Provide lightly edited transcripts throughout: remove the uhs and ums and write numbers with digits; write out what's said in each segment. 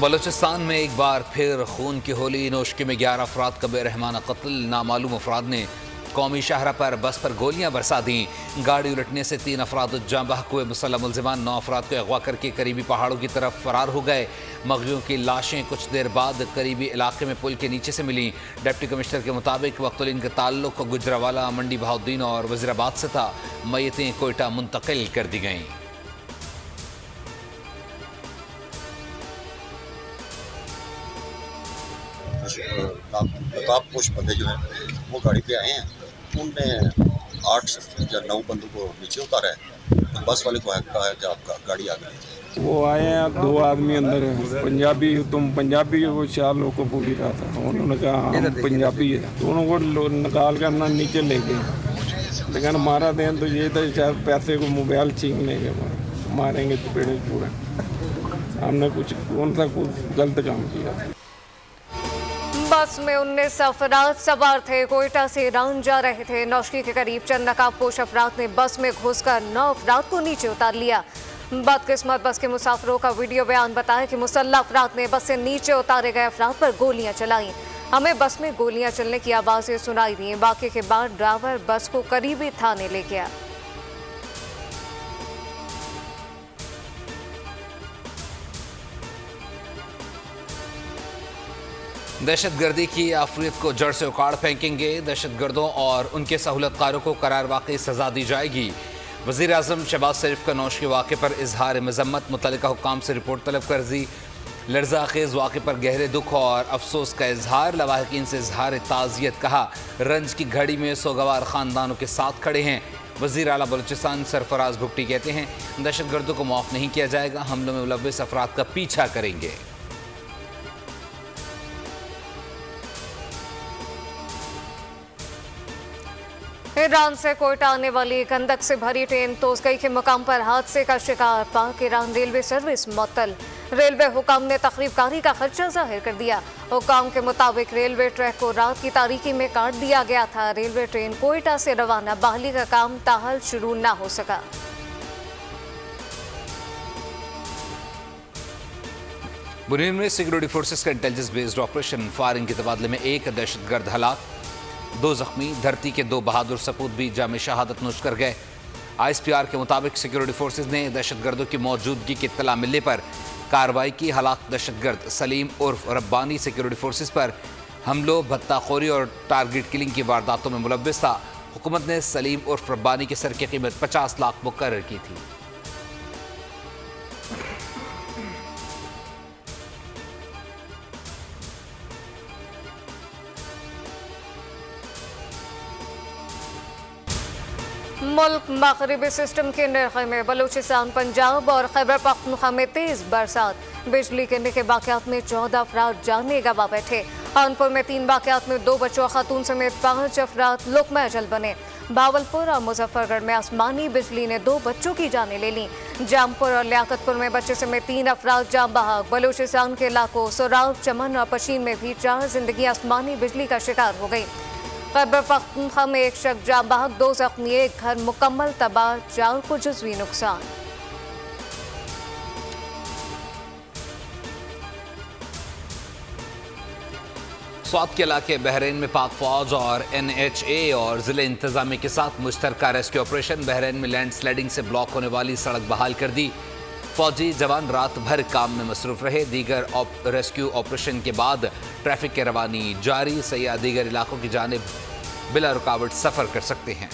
बलूचिस्तान में एक बार फिर खून की होली। नोशकी में 11 अफराद का बेरहमाना कत्ल। नामालूम अफराद ने कौमी शाहरा पर बस पर गोलियां बरसा दी। गाड़ी उलटने से 3 अफराद जाँ बहक हुए। मुसल्लम मुलजिमान 9 अफराद को अगवा करके करीबी पहाड़ों की तरफ फरार हो गए। मगवियों की लाशें कुछ देर बाद करीबी इलाके में पुल के नीचे से मिली। डिप्टी कमिश्नर के मुताबिक मक़तूलीन का ताल्लुक गुजरावाला, मंडी बहाउद्दीन और वज़ीराबाद से था। मैयतें कोयटा मुंतकिल कर दी गईं। नकाबपोश बंदे जो हैं वो गाड़ी पे आए हैं। उनने 8 या 9 बंदों को नीचे उतारा है। तो बस वाले को कहा है कि आपका गाड़ी आ गई। वो आए हैं, 2 आदमी अंदर है। पंजाबी, तुम पंजाबी हो? वो 4 लोग को पूछ रहा था। उन्होंने कहा हम पंजाबी है। दोनों को निकाल कर ना नीचे ले गए। लेकिन मारा दें तो ये तो शायद पैसे को मोबाइल छीन लेंगे, मारेंगे चपेड़े पूरा। हमने कुछ कौन सा कुछ गलत काम किया। बस में 19 अफराद सवार थे। कोयटा से ईरान जा रहे थे। नौशकी के करीब चंद नकाबपोश अफराद ने बस में घुसकर 9 अफराद को नीचे उतार लिया। बदकिस्मत बस के मुसाफिरों का वीडियो बयान बताया कि मुसल्लह अफराद ने बस से नीचे उतारे गए अफराद पर गोलियां चलाई। हमें बस में गोलियां चलने की आवाजें सुनाई दी। वाक़े के बाद ड्राइवर बस को करीबी थाने ले गया। दहशतगर्दी की आफरियत को जड़ से उखाड़ फेंकेंगे। दहशतगर्दों और उनके सहूलतकारों को करार वाकई सजा दी जाएगी। वज़ीर आज़म शहबाज शरीफ का नौश के वाक़े पर इजहार मज़म्मत। मुतल्लिका हुक्काम से रिपोर्ट तलब कर दी। लर्ज़ाखेज़ वाक़े पर गहरे दुख और अफसोस का इजहार। लवाहिकीन से इजहार ताज़ियत। कहा, रंज की घड़ी में सोगवार ख़ानदानों के साथ खड़े हैं। वज़ीर आला बलूचिस्तान सरफराज भुट्टी कहते हैं, दहशतगर्दों को माफ़ नहीं किया जाएगा। हमलों में मुलव्विस अफराद का पीछा करेंगे। ईरान से कोयटा आने वाली गंदक से भरी ट्रेन तोसगई के मुकाम पर हादसे का शिकार। पाक ईरान रेलवे सर्विस मुअत्तल। रेलवे हुकाम ने तखरीबकारी का खर्चा जाहिर कर दिया। हुकाम के मुताबिक रेलवे ट्रैक को रात की तारीकी में काट दिया गया था। रेलवे ट्रेन कोयटा से रवाना। बहाली का काम ताहाल शुरू न हो सका। बुनीन में सिक्योरिटी फोर्सेस का इंटेलिजेंस बेस्ड ऑपरेशन। फायरिंग के तबादले में 1 दहशतगर्द हलाक, 2 जख्मी। धरती के 2 बहादुर सपूत भी जाम शहादत नोश कर गए। ISPR के मुताबिक सिक्योरिटी फोर्सेज ने दहशतगर्दों की मौजूदगी की इत्तला मिलने पर कार्रवाई की। हलाक दहशतगर्द सलीम उर्फ रब्बानी सिक्योरिटी फोर्सेज पर हमलों, भत्ताखोरी और टारगेट किलिंग की वारदातों में मुलव्विस था। हुकूमत ने सलीम उर्फ रब्बानी की सर की कीमत 50 लाख मुकर्रर की थी। मुल्क मगरिबी सिस्टम के निर्खे में। बलूचिस्तान, पंजाब और खैबर पख्तूनख्वा में तेज बरसात। बिजली गिरने के वाक़यात में 14 अफराद जाने गंवा बैठे। कानपुर में 3 वाक़यात में 2 बच्चों खातून समेत 5 अफराद लुक़मा अजल बने। भावलपुर और मुजफ्फरगढ़ में आसमानी बिजली ने 2 बच्चों की जानें ले लीं। जामपुर और लियाकतपुर में बच्चे समेत 3 अफराद जाम बहक। बलूचिस्तान के इलाकों सोराब, चमन और पशीन में भी 4 जिंदगी आसमानी बिजली का शिकार हो गई। खैबर पख्तूनख्वा में 1 शख्स जाम बहक, 2 जख्मी, 1 घर मुकम्मल तबाह, 4 को जुज़वी नुकसान। स्वात के इलाके बहरीन में पाक फौज और NHA और ज़िले इंतजामिया के साथ मुश्तरका रेस्क्यू ऑपरेशन। बहरीन में लैंड स्लाइडिंग से ब्लॉक होने वाली सड़क बहाल कर दी। फौजी जवान रात भर काम में मसरूफ रहे। दीगर रेस्क्यू ऑपरेशन के बाद ट्रैफिक की रवानी जारी। सयाह दीगर इलाकों की जानिब बिला रुकावट सफर कर सकते हैं।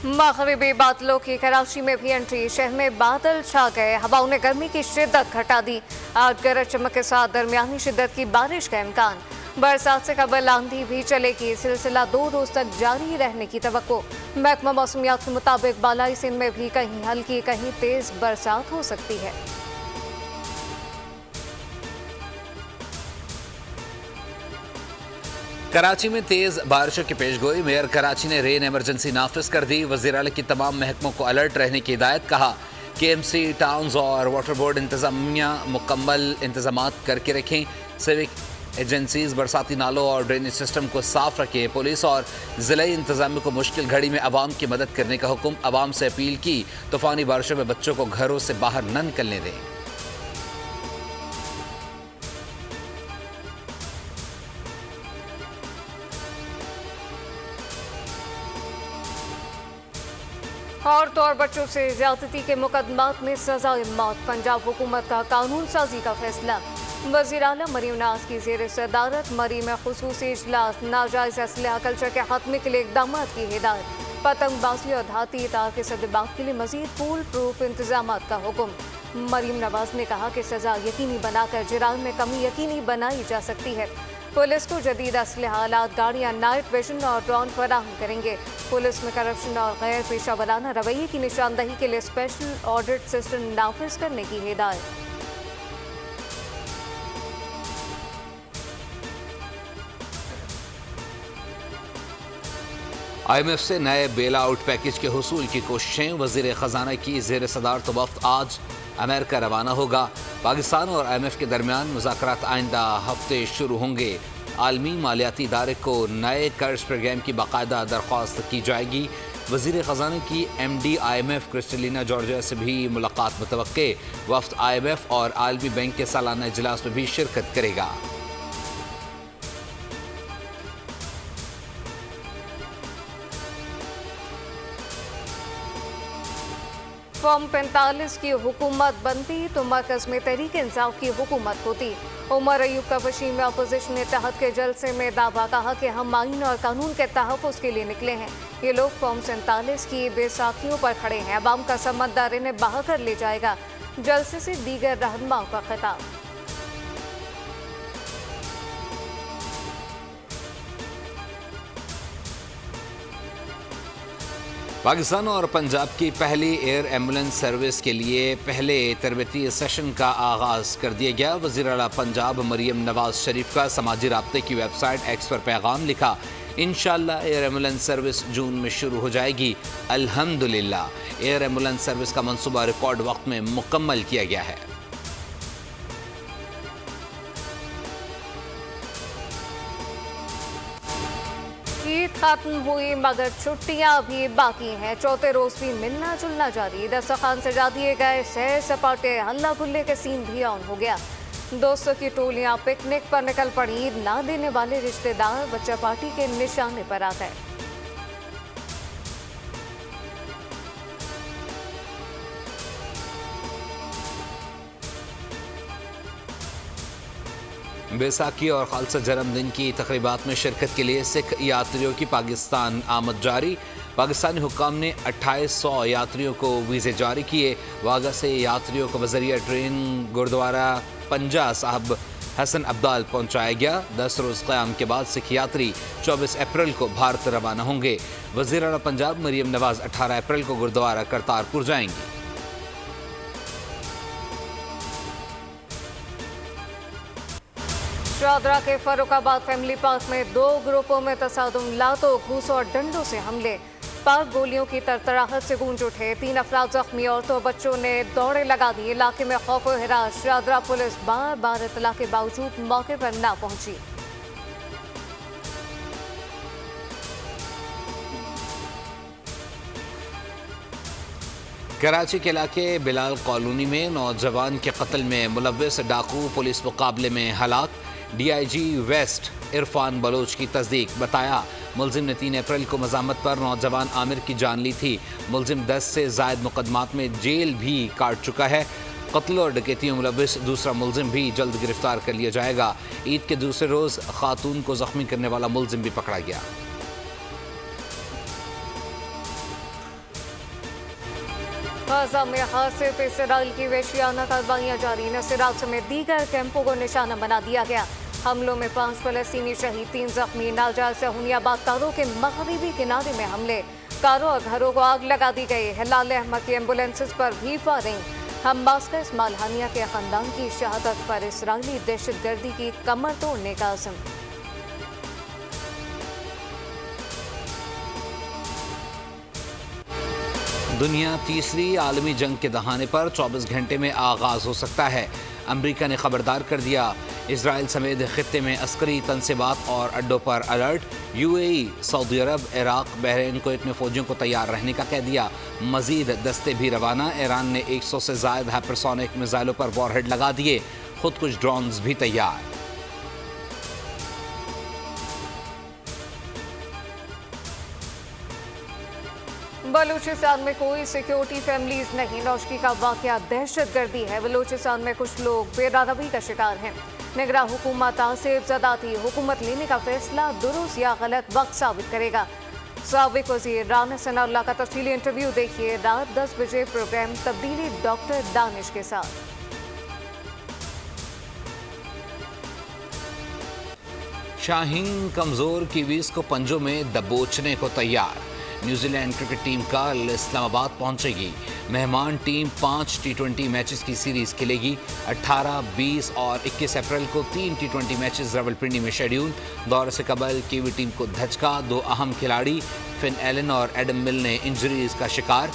मगरिबी बादलों की कराची में भी एंट्री। शहर में बादल छा गए। हवाओं ने गर्मी की शिद्दत घटा दी। आज गरज चमक के साथ दरमियानी शिद्दत की बारिश का इम्कान। बरसात से कबल आंधी भी चलेगी। सिलसिला 2 रोज तक जारी रहने की तवक्को। महकमा मौसमियात के मुताबिक बालाई सिंध में भी कहीं हल्की कहीं तेज बरसात हो सकती है। कराची में तेज बारिशों की पेशगोई। मेयर कराची ने रेन इमरजेंसी नाफिज कर दी। वज़ीर आला की तमाम महकमों को अलर्ट रहने की हिदायत। कहा, KMC, टाउन्स और वाटर बोर्ड इंतजामिया मुकम्मल इंतजामात करके रखें। सिविक एजेंसीज बरसाती नालों और ड्रेनेज सिस्टम को साफ रखें। पुलिस और ज़िले इंतजामिया को मुश्किल घड़ी में आवाम की मदद करने का हुक्म। आवाम से अपील की तूफानी बारिशों में बच्चों को घरों से बाहर न निकलने दें। औरतों और बच्चों से ज्यादती के मुकदमात में सजाए मौत। पंजाब हुकूमत का कानून साजी का फैसला। वज़ीर आला मरीम नवाज की ज़ेर सदारत मरी में खुसूसी इजलास। नाजायज़ असलहा कल्चर के खात्मे के लिए इक़दाम की हिदायत। पतंगबाजी और धाती तार के सदबाग के लिए मज़ीद फूल प्रूफ इंतजाम का हुक्म। मरीम नवाज ने कहा कि सज़ा यकीनी बनाकर जुर्म में कमी यकीनी बनाई जा सकती है। पुलिस को जदीद असलहा आलात, गाड़ियाँ, नाइट विजन और ड्रोन फराहम करेंगे। पुलिस में करप्शन और गैर पेशा वाराना रवैये की निशानदही के लिए स्पेशल ऑडिट सिस्टम नाफिज करने की हिदायत। IMF से नए बेल आउट पैकेज के हुसूल की कोशिशें। वज़ीर ख़जाना की ज़ेर सदारत वफ़द आज अमेरिका रवाना होगा। पाकिस्तान और IMF के दरमियान मुज़ाकरात आइंदा हफ्ते शुरू होंगे। आलमी मालियाती इदारे को नए कर्ज प्रोग्राम की बाकायदा दरख्वास्त की जाएगी। वज़ीर ख़जाना की MD IMF क्रिस्टलिना जॉर्जिया से भी मुलाकात मुतवक्के। वफ़द IMF और आलमी बैंक के सालाना इजलास में भी शिरकत करेगा। फॉर्म 45 की हुकूमत बनती तो मरकज में तहरीक इंसाफ की हुकूमत होती। उमर अयूब का वशीम में अपोजिशन इत्तेहाद के जलसे में दावा कहा कि हम आईन और कानून के तहफ़्फ़ुज़ के लिए निकले हैं। ये लोग फॉर्म 47 की बेसाखियों पर खड़े हैं। अवाम का समझदार इन्हें बहा कर ले जाएगा। जलसे से दीगर रहनुमाओं का खिताब। पाकिस्तान और पंजाब की पहली एयर एम्बुलेंस सर्विस के लिए पहले तरबती सेशन का आगाज़ कर दिया गया। वज़ीर आला पंजाब मरीम नवाज शरीफ का समाजी राब्ते की वेबसाइट एक्स पर पैगाम लिखा। इंशाअल्लाह एयर एम्बुलेंस सर्विस जून में शुरू हो जाएगी। अल्हम्दुलिल्लाह एयर एम्बुलेंस सर्विस का मंसूबा रिकॉर्ड वक्त में मुकम्मल किया गया है। ईद खत्म हुई मगर छुट्टियां भी बाकी हैं। चौथे रोज भी मिलना जुलना जारी। दस्तरखान सजा दिए गए, सैर सपाटे, हल्ला गुल्ले के सीन भी ऑन हो गया। दोस्तों की टोलियां पिकनिक पर निकल पड़ी। ईद ना देने वाले रिश्तेदार बच्चा पार्टी के निशाने पर आ गए। बैसाखी और खालसा जन्मदिन की तकरीबात में शिरकत के लिए सिख यात्रियों की पाकिस्तान आमद जारी। पाकिस्तानी हुक्काम ने 2800 यात्रियों को वीज़े जारी किए। वागा से यात्रियों को बजरिया ट्रेन गुरुद्वारा पंजा साहब हसन अब्दाल पहुंचाया गया। 10 रोज़ क़याम के बाद सिख यात्री 24 अप्रैल को भारत रवाना होंगे। वज़ीर आला पंजाब मरीम नवाज 18 अप्रैल को गुरुद्वारा करतारपुर जाएंगी। शादरा के फर्रुखाबाद फैमिली पार्क में 2 ग्रुपों में तसादुम। लातों, घूसों और डंडों से हमले। पार्क गोलियों की तरतराहट से गूंज उठे। 3 अफराद जख्मी। औरतों और बच्चों ने दौड़े लगा दी। इलाके में खौफ व हिरास। शादरा पुलिस बार बार इत्तला के बावजूद मौके पर ना पहुंची। कराची के इलाके बिलाल कॉलोनी में नौजवान के कत्ल में मुलव्विस डाकू पुलिस मुकाबले में हलाक। DIG वेस्ट इरफान बलोच की तस्दीक। बताया मुलजिम ने 3 अप्रैल को मज़ामत पर नौजवान आमिर की जान ली थी। मुलजिम 10 से ज़ायद मुकदमात में जेल भी काट चुका है। कत्ल और डकैती में मुलव्विस दूसरा मुलजिम भी जल्द गिरफ्तार कर लिया जाएगा। ईद के दूसरे रोज़ खातून को जख्मी करने वाला मुलजिम भी पकड़ा गया। गाज़ा में हासिफ इसराइल की वहशियाना कार्रवाइयाँ जारी। नसीरात समेत दीगर कैंपों को निशाना बना दिया गया। हमलों में 5 फ़लस्तीनी शहीद, 3 जख्मी। नाजायज़ हुनियाबाद कारों के मगरबी किनारे में हमले। कारों और घरों को आग लगा दी गई। हिलाल अहमद की एम्बुलेंसेस पर भी फायरिंग। हमास का इस्माइल हानिया के ख़ानदान की शहादत पर इसराइली दहशतगर्दी की कमर तोड़ने का अज़्म। दुनिया तीसरी आलमी जंग के दहाने पर 24 घंटे में आगाज हो सकता है। अमेरिका ने खबरदार कर दिया। इजराइल समेत खित्ते में अस्करी तनसीबात और अड्डों पर अलर्ट। यूएई, सऊदी अरब, इराक, बहरीन, कुवैत में फौजियों को तैयार रहने का कह दिया। मजीद दस्ते भी रवाना। ईरान ने 100 से ज्यादा हाइपरसोनिक मिसाइलों पर वॉरहेड लगा दिए। खुद कुछ ड्रोन्स भी तैयार। बलूचिस्तान में कोई सिक्योरिटी फैमिलीज नहीं। नौशकी का वाकया दहशतगर्दी है। बलूचिस्तान में कुछ लोग बेरादबी का शिकार हैं। निगरान हुकूमत आसिफ ज़रदारी हुकूमत लेने का फैसला दुरुस्त या गलत वक्त साबित करेगा। साबिक वज़ीर राना सनाउल्लाह का तफसीली इंटरव्यू देखिए रात 10 बजे प्रोग्राम तब्दीली डॉक्टर दानिश के साथ। शाहीन कमजोर कीवीज को पंजों में दबोचने को तैयार। न्यूजीलैंड क्रिकेट टीम कल इस्लामाबाद पहुंचेगी। मेहमान टीम 5 T20 मैचेस की सीरीज खेलेगी। 18, 20 और 21 अप्रैल को 3 T20 मैचेस रावलपिंडी में शेड्यूल। दौरे से कबल कीवी टीम को धचका। 2 अहम खिलाड़ी फिन एलन और एडम मिल ने इंजरीज का शिकार।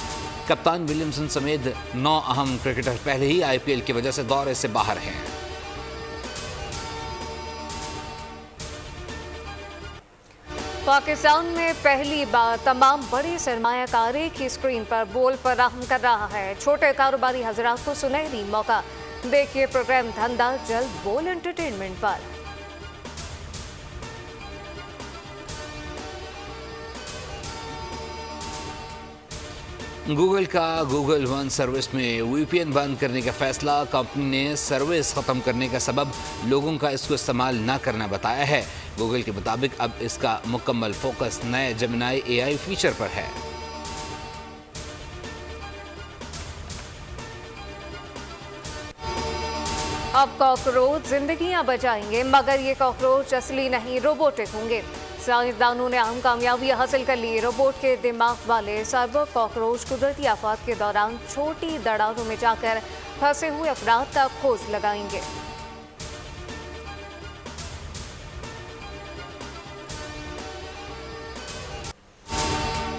कप्तान विलियमसन समेत 9 अहम क्रिकेटर पहले ही IPL की वजह से दौरे से बाहर हैं। पाकिस्तान में पहली बार तमाम बड़ी सरमायाकार एक ही स्क्रीन पर बोल फराहम कर रहा है। छोटे कारोबारी हजरात को सुनहरी मौका। देखिए प्रोग्राम धंधा जल्द बोल एंटरटेनमेंट पर। गूगल का गूगल वन सर्विस में VPN बंद करने का फैसला। कंपनी ने सर्विस खत्म करने का सबब लोगों का इसको इस्तेमाल न करना बताया है। गूगल के मुताबिक अब इसका मुकम्मल फोकस नए जेमिनी AI फीचर पर है। अब कॉकरोच जिंदगियां बचाएंगे, मगर ये कॉकरोच असली नहीं, रोबोटिक होंगे। साइंसदानों ने अहम कामयाबी हासिल कर ली। रोबोट के दिमाग वाले साइबर कॉकरोच कुदरती आफत के दौरान छोटी दरारों में जाकर फंसे हुए अफराद का खोज लगाएंगे।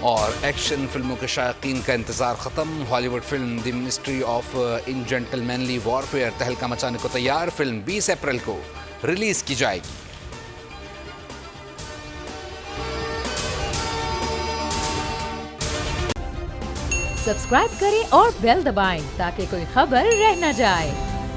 और एक्शन फिल्मों के शायकीन का इंतजार खत्म। Hollywood film the ministry of in gentlemanly warfare तहलका मचाने को तैयार। फिल्म 20 अप्रैल को रिलीज की जाएगी। सब्सक्राइब करें और बेल दबाएं ताकि कोई खबर रह न जाए।